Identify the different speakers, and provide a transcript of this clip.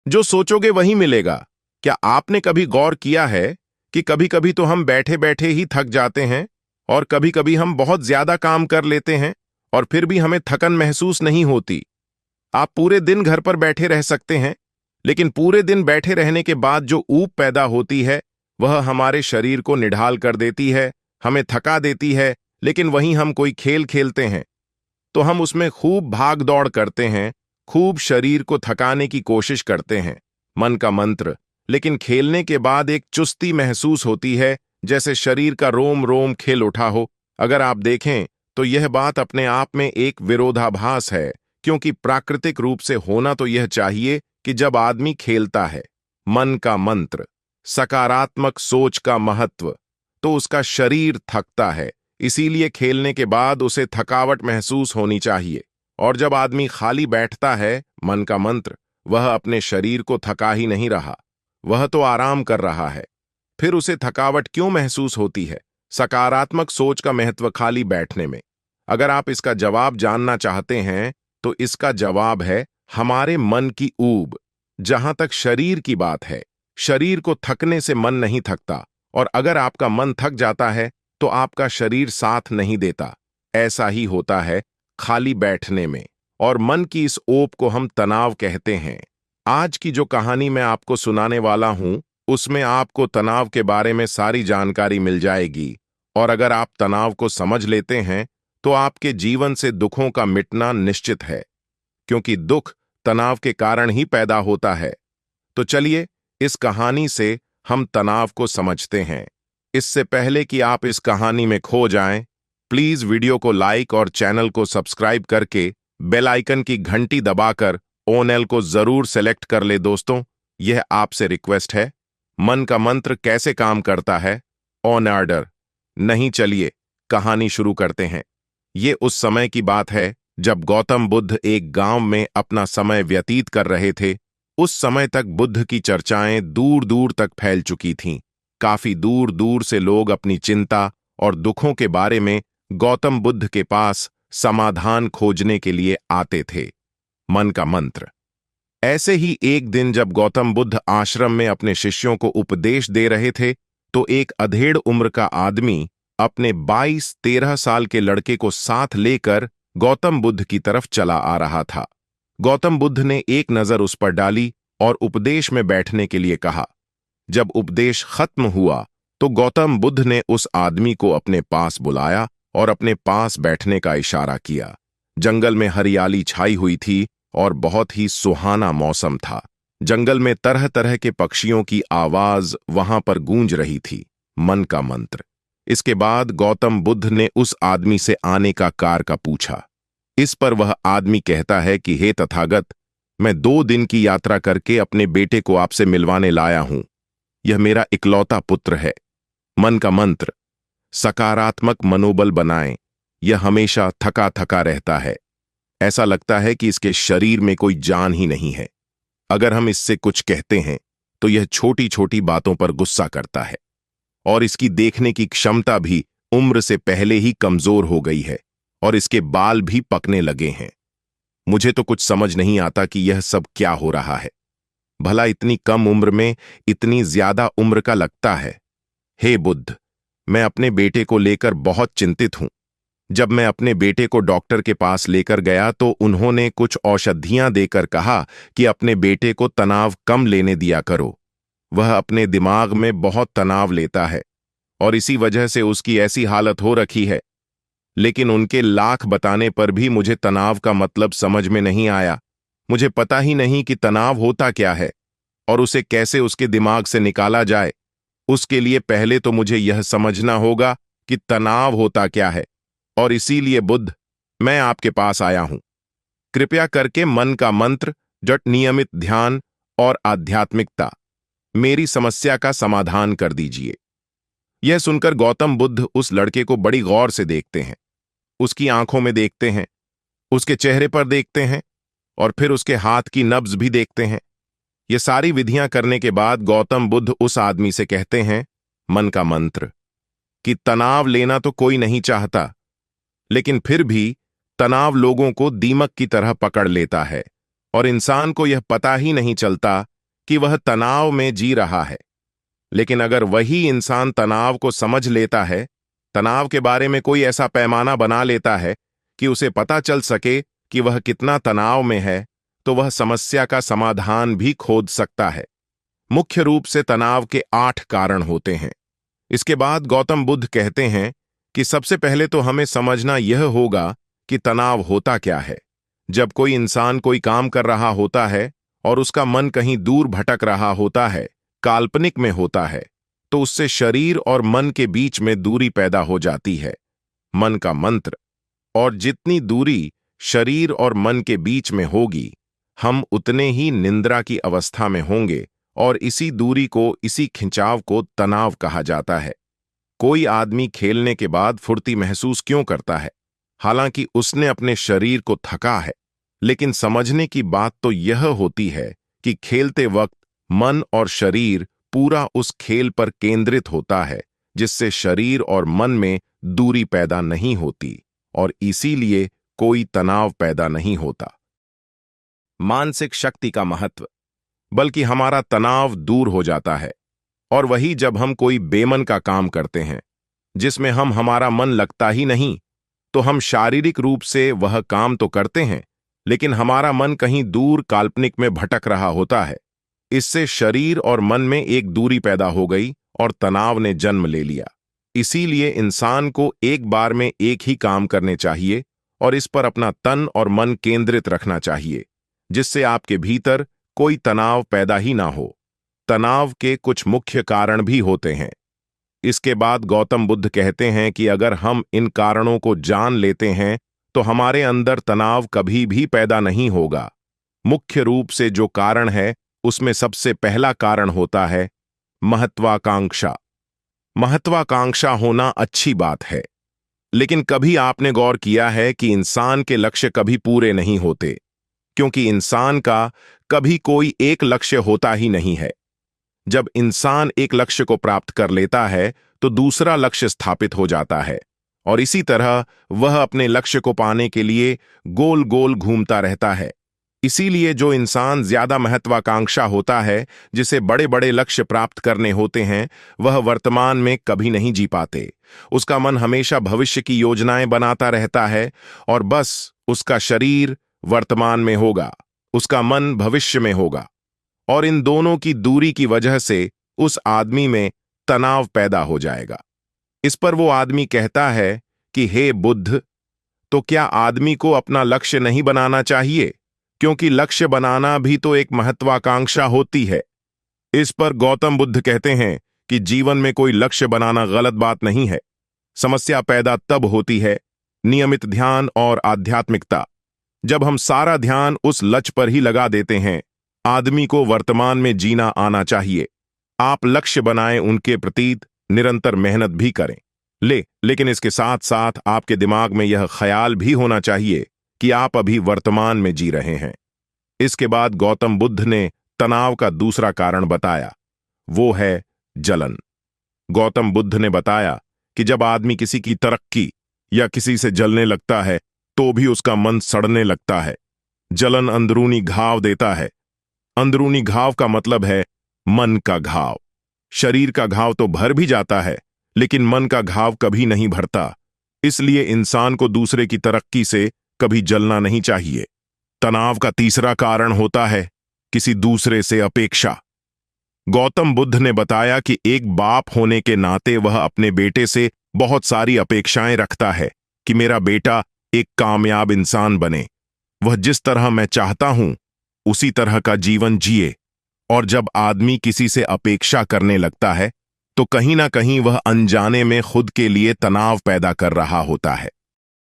Speaker 1: जो सोचोगे वही मिलेगा। क्या आपने कभी गौर किया है कि कभी कभी तो हम बैठे बैठे ही थक जाते हैं और कभी कभी हम बहुत ज्यादा काम कर लेते हैं और फिर भी हमें थकन महसूस नहीं होती। आप पूरे दिन घर पर बैठे रह सकते हैं, लेकिन पूरे दिन बैठे रहने के बाद जो ऊब पैदा होती है वह हमारे शरीर को निढाल कर देती है, हमें थका देती है। लेकिन वहीं हम कोई खेल खेलते हैं तो हम उसमें खूब भाग दौड़ करते हैं, खूब शरीर को थकाने की कोशिश करते हैं, मन का मंत्र। लेकिन खेलने के बाद एक चुस्ती महसूस होती है, जैसे शरीर का रोम रोम खिल उठा हो। अगर आप देखें तो यह बात अपने आप में एक विरोधाभास है, क्योंकि प्राकृतिक रूप से होना तो यह चाहिए कि जब आदमी खेलता है, मन का मंत्र, सकारात्मक सोच का महत्व, तो उसका शरीर थकता है। इसीलिए खेलने के बाद उसे थकावट महसूस होनी चाहिए। और जब आदमी खाली बैठता है, मन का मंत्र, वह अपने शरीर को थका ही नहीं रहा, वह तो आराम कर रहा है। फिर उसे थकावट क्यों महसूस होती है? सकारात्मक सोच का महत्व खाली बैठने में। अगर आप इसका जवाब जानना चाहते हैं तो इसका जवाब है हमारे मन की ऊब। जहां तक शरीर की बात है, शरीर को थकने से मन नहीं थकता, और अगर आपका मन थक जाता है तो आपका शरीर साथ नहीं देता। ऐसा ही होता है खाली बैठने में, और मन की इस ओप को हम तनाव कहते हैं। आज की जो कहानी मैं आपको सुनाने वाला हूं, उसमें आपको तनाव के बारे में सारी जानकारी मिल जाएगी। और अगर आप तनाव को समझ लेते हैं तो आपके जीवन से दुखों का मिटना निश्चित है, क्योंकि दुख तनाव के कारण ही पैदा होता है। तो चलिए इस कहानी से हम तनाव को समझते हैं। इससे पहले कि आप इस कहानी में खो जाएं, प्लीज वीडियो को लाइक और चैनल को सब्सक्राइब करके बेल आइकन की घंटी दबाकर ऑल को जरूर सेलेक्ट कर ले दोस्तों, यह आपसे रिक्वेस्ट है। मन का मंत्र कैसे काम करता है? On order. नहीं, चलिए कहानी शुरू करते हैं। ये उस समय की बात है जब गौतम बुद्ध एक गांव में अपना समय व्यतीत कर रहे थे। उस समय तक बुद्ध की चर्चाएं दूर दूर तक फैल चुकी थीं। काफी दूर दूर से लोग अपनी चिंता और दुखों के बारे में गौतम बुद्ध के पास समाधान खोजने के लिए आते थे। मन का मंत्र। ऐसे ही एक दिन जब गौतम बुद्ध आश्रम में अपने शिष्यों को उपदेश दे रहे थे, तो एक अधेड़ उम्र का आदमी अपने 22-13 साल के लड़के को साथ लेकर गौतम बुद्ध की तरफ चला आ रहा था। गौतम बुद्ध ने एक नजर उस पर डाली और उपदेश में बैठने के लिए कहा। जब उपदेश खत्म हुआ तो गौतम बुद्ध ने उस आदमी को अपने पास बुलाया और अपने पास बैठने का इशारा किया। जंगल में हरियाली छाई हुई थी और बहुत ही सुहाना मौसम था। जंगल में तरह तरह के पक्षियों की आवाज वहां पर गूंज रही थी। मन का मंत्र। इसके बाद गौतम बुद्ध ने उस आदमी से आने का कार का पूछा। इस पर वह आदमी कहता है कि हे तथागत, मैं 2 दिन की यात्रा करके अपने बेटे को आपसे मिलवाने लाया हूं। यह मेरा इकलौता पुत्र है। मन का मंत्र। सकारात्मक मनोबल बनाएं। यह हमेशा थका थका रहता है। ऐसा लगता है कि इसके शरीर में कोई जान ही नहीं है। अगर हम इससे कुछ कहते हैं तो यह छोटी छोटी बातों पर गुस्सा करता है, और इसकी देखने की क्षमता भी उम्र से पहले ही कमजोर हो गई है, और इसके बाल भी पकने लगे हैं। मुझे तो कुछ समझ नहीं आता कि यह सब क्या हो रहा है। भला इतनी कम उम्र में इतनी ज्यादा उम्र का लगता है। हे बुद्ध, मैं अपने बेटे को लेकर बहुत चिंतित हूं। जब मैं अपने बेटे को डॉक्टर के पास लेकर गया तो उन्होंने कुछ औषधियां देकर कहा कि अपने बेटे को तनाव कम लेने दिया करो। वह अपने दिमाग में बहुत तनाव लेता है और इसी वजह से उसकी ऐसी हालत हो रखी है। लेकिन उनके लाख बताने पर भी मुझे तनाव का मतलब समझ में नहीं आया। मुझे पता ही नहीं कि तनाव होता क्या है और उसे कैसे उसके दिमाग से निकाला जाए। उसके लिए पहले तो मुझे यह समझना होगा कि तनाव होता क्या है, और इसीलिए बुद्ध, मैं आपके पास आया हूं। कृपया करके मन का मंत्र, जट नियमित ध्यान और आध्यात्मिकता, मेरी समस्या का समाधान कर दीजिए। यह सुनकर गौतम बुद्ध उस लड़के को बड़ी गौर से देखते हैं। उसकी आंखों में देखते हैं, उसके चेहरे पर देखते हैं, और फिर उसके हाथ की नब्ज भी देखते हैं। ये सारी विधियां करने के बाद गौतम बुद्ध उस आदमी से कहते हैं, मन का मंत्र, कि तनाव लेना तो कोई नहीं चाहता, लेकिन फिर भी तनाव लोगों को दीमक की तरह पकड़ लेता है, और इंसान को यह पता ही नहीं चलता कि वह तनाव में जी रहा है। लेकिन अगर वही इंसान तनाव को समझ लेता है, तनाव के बारे में कोई ऐसा पैमाना बना लेता है कि उसे पता चल सके कि वह कितना तनाव में है, तो वह समस्या का समाधान भी खोज सकता है। मुख्य रूप से तनाव के 8 कारण होते हैं। इसके बाद गौतम बुद्ध कहते हैं कि सबसे पहले तो हमें समझना यह होगा कि तनाव होता क्या है। जब कोई इंसान कोई काम कर रहा होता है और उसका मन कहीं दूर भटक रहा होता है, काल्पनिक में होता है, तो उससे शरीर और मन के बीच में दूरी पैदा हो जाती है। मन का मंत्र। और जितनी दूरी शरीर और मन के बीच में होगी, हम उतने ही निंद्रा की अवस्था में होंगे, और इसी दूरी को, इसी खिंचाव को तनाव कहा जाता है। कोई आदमी खेलने के बाद फुर्ती महसूस क्यों करता है? हालांकि उसने अपने शरीर को थका है, लेकिन समझने की बात तो यह होती है कि खेलते वक्त मन और शरीर पूरा उस खेल पर केंद्रित होता है, जिससे शरीर और मन में दूरी पैदा नहीं होती, और इसीलिए कोई तनाव पैदा नहीं होता। मानसिक शक्ति का महत्व। बल्कि हमारा तनाव दूर हो जाता है, और वही जब हम कोई बेमन का काम करते हैं, जिसमें हमारा मन लगता ही नहीं, तो हम शारीरिक रूप से वह काम तो करते हैं, लेकिन हमारा मन कहीं दूर काल्पनिक में भटक रहा होता है। इससे शरीर और मन में एक दूरी पैदा हो गई और तनाव ने जन्म ले लिया। इसीलिए इंसान को एक बार में एक ही काम करने चाहिए और इस पर अपना तन और मन केंद्रित रखना चाहिए, जिससे आपके भीतर कोई तनाव पैदा ही ना हो। तनाव के कुछ मुख्य कारण भी होते हैं। इसके बाद गौतम बुद्ध कहते हैं कि अगर हम इन कारणों को जान लेते हैं, तो हमारे अंदर तनाव कभी भी पैदा नहीं होगा। मुख्य रूप से जो कारण है, उसमें सबसे पहला कारण होता है महत्वाकांक्षा। महत्वाकांक्षा होना अच्छी बात है, लेकिन कभी आपने गौर किया है कि इंसान के लक्ष्य कभी पूरे नहीं होते, क्योंकि इंसान का कभी कोई एक लक्ष्य होता ही नहीं है। जब इंसान एक लक्ष्य को प्राप्त कर लेता है, तो दूसरा लक्ष्य स्थापित हो जाता है, और इसी तरह वह अपने लक्ष्य को पाने के लिए गोल गोल घूमता रहता है। इसीलिए जो इंसान ज्यादा महत्वाकांक्षा होता है, जिसे बड़े बड़े लक्ष्य प्राप्त करने होते हैं, वह वर्तमान में कभी नहीं जी पाते। उसका मन हमेशा भविष्य की योजनाएं बनाता रहता है, और बस उसका शरीर वर्तमान में होगा, उसका मन भविष्य में होगा, और इन दोनों की दूरी की वजह से उस आदमी में तनाव पैदा हो जाएगा। इस पर वो आदमी कहता है कि हे बुद्ध, तो क्या आदमी को अपना लक्ष्य नहीं बनाना चाहिए? क्योंकि लक्ष्य बनाना भी तो एक महत्वाकांक्षा होती है। इस पर गौतम बुद्ध कहते हैं कि जीवन में कोई लक्ष्य बनाना गलत बात नहीं है। समस्या पैदा तब होती है नियमित ध्यान और आध्यात्मिकता। जब हम सारा ध्यान उस लक्ष्य पर ही लगा देते हैं। आदमी को वर्तमान में जीना आना चाहिए। आप लक्ष्य बनाएं, उनके प्रति निरंतर मेहनत भी करें। लेकिन इसके साथ साथ आपके दिमाग में यह ख्याल भी होना चाहिए कि आप अभी वर्तमान में जी रहे हैं। इसके बाद गौतम बुद्ध ने तनाव का दूसरा कारण बताया, वो है जलन। गौतम बुद्ध ने बताया कि जब आदमी किसी की तरक्की या किसी से जलने लगता है, तो भी उसका मन सड़ने लगता है। जलन अंदरूनी घाव देता है। अंदरूनी घाव का मतलब है मन का घाव। शरीर का घाव तो भर भी जाता है, लेकिन मन का घाव कभी नहीं भरता। इसलिए इंसान को दूसरे की तरक्की से कभी जलना नहीं चाहिए। तनाव का तीसरा कारण होता है किसी दूसरे से अपेक्षा। गौतम बुद्ध ने बताया कि एक बाप होने के नाते वह अपने बेटे से बहुत सारी अपेक्षाएं रखता है कि मेरा बेटा एक कामयाब इंसान बने, वह जिस तरह मैं चाहता हूं उसी तरह का जीवन जिए। और जब आदमी किसी से अपेक्षा करने लगता है, तो कहीं ना कहीं वह अनजाने में खुद के लिए तनाव पैदा कर रहा होता है।